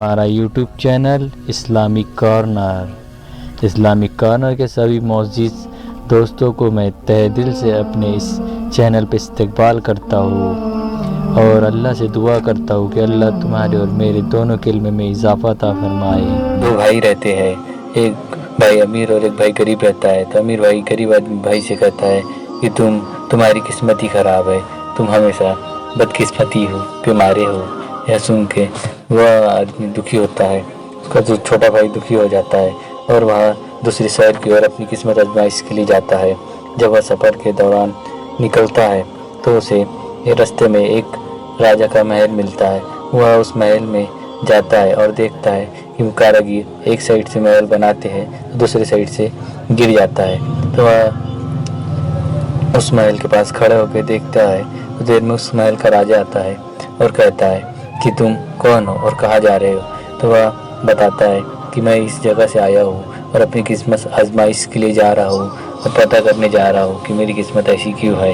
ہمارا YouTube channel Islamic corner کے سبھی معزز دوستوں کو میں تہہ دل سے اپنے اس چینل پہ استقبال کرتا ہوں اور اللہ سے دعا کرتا ہوں کہ اللہ تمہارے اور میرے دونوں کے علم میں اضافہ عطا فرمائے۔ دو بھائی رہتے ہیں، ایک بھائی امیر اور ایک بھائی غریب رہتا ہے۔ تو امیر بھائی غریب آدمی بھائی سے کہتا ہے کہ تمہاری قسمت ہی خراب ہے، تم ہمیشہ بدقسمتی ہو، بیمارے ہو۔ یہ سن کے وہ آدمی دکھی ہوتا ہے، اس کا جو چھوٹا بھائی دکھی ہو جاتا ہے اور وہاں دوسری شہر کی اور اپنی قسمت آزمائش کے لیے جاتا ہے۔ جب وہ سفر کے دوران نکلتا ہے تو اسے راستے میں ایک راجا کا محل ملتا ہے۔ وہ اس محل میں جاتا ہے اور دیکھتا ہے کہ وہ کاریگر ایک سائڈ سے محل بناتے ہیں دوسرے سائڈ سے گر جاتا ہے۔ تو وہ اس محل کے پاس کھڑے ہو کے دیکھتا ہے، تو دیر میں اس محل کا راجا آتا ہے اور کہتا ہے کہ تم کون ہو اور کہاں جا رہے ہو؟ تو وہ بتاتا ہے کہ میں اس جگہ سے آیا ہوں اور اپنی قسمت آزمائش کے لیے جا رہا ہوں اور پتہ کرنے جا رہا ہوں کہ میری قسمت ایسی کیوں ہے۔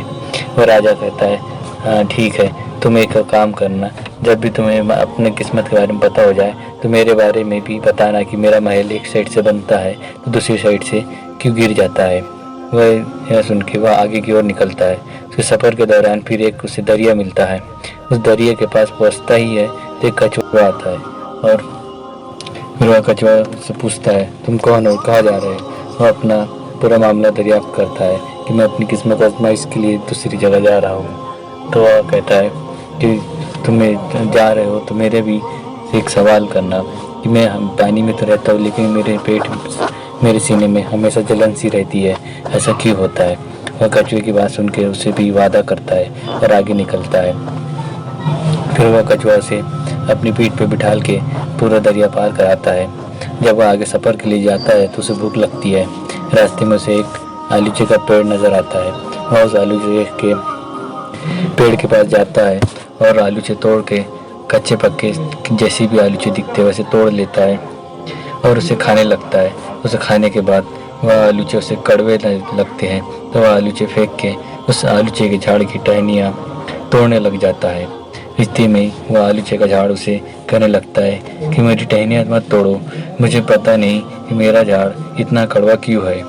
وہ راجا کہتا ہے ہاں ٹھیک ہے، تم ایک کام کرنا، جب بھی تمہیں اپنے قسمت کے بارے میں پتہ ہو جائے تو میرے بارے میں بھی بتانا کہ میرا محل ایک سائڈ سے بنتا ہے تو دوسری سائڈ سے کیوں گر جاتا ہے۔ وہ یہ سن کے وہ آگے کی اور نکلتا ہے۔ اس کے سفر کے دوران پھر ایک اسے دریا ملتا ہے۔ اس دریا کے پاس پہنچتا ہی ہے تو ایک کچھوا آتا ہے اور پھر وہ کچھوا سے پوچھتا ہے تم کون ہو، کہاں جا رہے ہو؟ وہ اپنا پورا معاملہ دریافت کرتا ہے کہ میں اپنی قسمت آزمائش کے لیے دوسری جگہ جا رہا ہوں۔ تو وہ کہتا ہے کہ تم جا رہے ہو تو میرے بھی ایک سوال کرنا کہ میں پانی میں تو رہتا ہوں لیکن میرے سینے میں ہمیشہ جلن سی رہتی ہے، ایسا کیوں ہوتا ہے؟ وہ کچھوے کی بات سن کے اسے بھی وعدہ کرتا ہے اور آگے نکلتا ہے۔ پھر وہ کچھوا سے اپنی پیٹھ پہ بٹھال کے پورا دریا پار کراتا ہے۔ جب وہ آگے سفر کے لیے جاتا ہے تو اسے بھوک لگتی ہے۔ راستے میں اسے ایک آلوچے کا پیڑ نظر آتا ہے۔ وہ اس آلوچے کے پیڑ کے پاس جاتا ہے اور آلوچے توڑ کے کچے پکے جیسے بھی آلوچے دکھتے ویسے توڑ لیتا ہے اور اسے کھانے لگتا ہے۔ اسے کھانے کے بعد وہ آلوچے اسے کڑوے لگتے ہیں تو وہ آلوچے پھینک کے اس آلوچے کے جھاڑ کی ٹہنیاں توڑنے لگ جاتا ہے۔ رشتے میں وہ آلوچے کا جھاڑ اسے کہنے لگتا ہے کہ میری ٹہنیاں مت توڑو، مجھے پتہ نہیں کہ میرا جھاڑ اتنا کڑوا کیوں ہے۔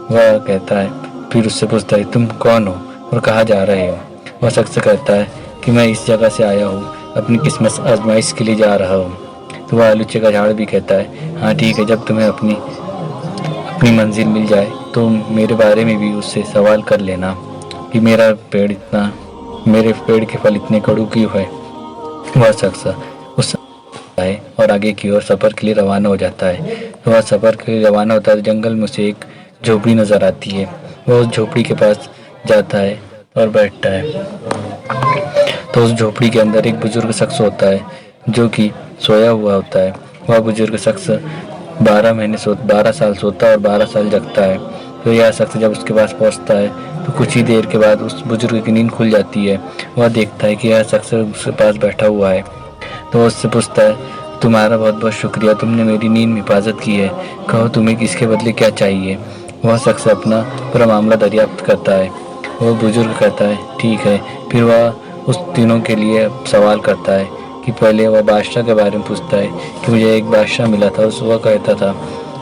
وہ کہتا ہے پھر اس سے پوچھتا ہے تم کون ہو اور کہاں جا رہے ہو؟ وہ شخص کہتا ہے کہ میں اس جگہ سے آیا ہوں، اپنی قسمت آزمائش کے لیے جا رہا ہوں۔ تو وہ آلوچے کا جھاڑ بھی کہتا ہے ہاں ٹھیک ہے، جب تمہیں اپنی منزل مل جائے تو میرے بارے میں بھی اس سے سوال کر لینا کہ میرے پیڑ کے پھل اتنے کڑو کیوں ہے۔ وہ شخص اس ہے اور آگے کی اور سفر کے لیے روانہ ہو جاتا ہے۔ وہ سفر کے لیے روانہ ہوتا ہے تو جنگل میں سے ایک جھوپڑی نظر آتی ہے۔ وہ اس جھوپڑی کے پاس جاتا ہے اور بیٹھتا ہے تو اس جھوپڑی کے اندر ایک بزرگ شخص ہوتا ہے جو کہ سویا ہوا ہوتا ہے۔ وہ بزرگ شخص 12 سال سوتا ہے اور 12 سال جگتا ہے۔ تو یہ شخص جب اس کے پاس پہنچتا ہے تو کچھ ہی دیر کے بعد اس بزرگ کی نیند کھل جاتی ہے۔ وہ دیکھتا ہے کہ یہ شخص اس کے پاس بیٹھا ہوا ہے تو اس سے پوچھتا ہے تمہارا بہت بہت شکریہ، تم نے میری نیند میں حفاظت کی ہے، کہو تمہیں اس کے بدلے کیا چاہیے؟ وہ شخص اپنا پورا معاملہ دریافت کرتا ہے۔ وہ بزرگ کہتا ہے ٹھیک ہے۔ پھر وہ اس تینوں کے لیے سوال کرتا ہے کہ پہلے وہ بادشاہ کے بارے میں پوچھتا ہے کہ مجھے ایک بادشاہ ملا تھا، وہ کہتا تھا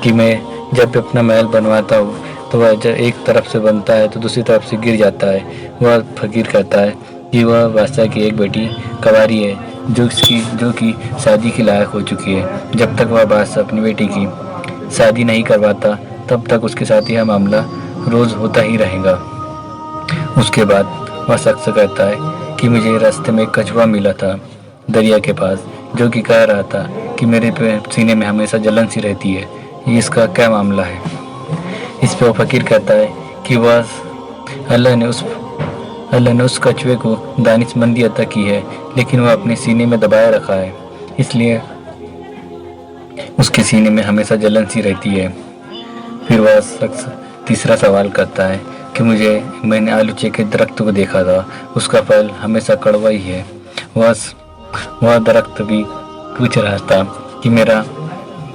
کہ میں جب بھی اپنا محل بنواتا ہوں تو وہ جب ایک طرف سے بنتا ہے تو دوسری طرف سے گر جاتا ہے۔ وہ فقیر کہتا ہے کہ وہ بادشاہ کی ایک بیٹی کنواری ہے جو کہ شادی کے لائق ہو چکی ہے۔ جب تک وہ بادشاہ اپنی بیٹی کی شادی نہیں کرواتا تب تک اس کے ساتھ یہ معاملہ روز ہوتا ہی رہے گا۔ اس کے بعد وہ شخص کہتا ہے کہ مجھے راستے میں ایک کچھوا ملا تھا دریا کے پاس جو کہ کہہ رہا تھا کہ میرے سینے میں ہمیشہ جلن سی رہتی ہے، یہ اس کا کیا معاملہ ہے؟ اس پہ وہ فقیر کہتا ہے کہ وہ اللہ نے اس کچھوے کو دانش مندی عطا کی ہے لیکن وہ اپنے سینے میں دبائے رکھا ہے، اس لیے اس کے سینے میں ہمیشہ جلن سی رہتی ہے۔ پھر وہ شخص تیسرا سوال کرتا ہے کہ میں نے آلوچے کے درخت کو دیکھا تھا، اس کا پھل ہمیشہ کڑوا ہی ہے۔ وہ درخت بھی پوچھ رہا تھا کہ میرا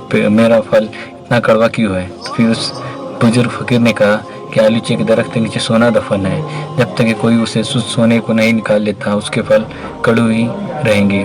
پھل اتنا کڑوا کیوں ہے؟ پھر اس بزرگ فقیر نے کہا کہ آلوچے کے درخت کے نیچے سونا دفن ہے، جب تک کہ کوئی اسے سونے کو نہیں نکال لیتا اس کے پھل کڑو ہی رہیں گے۔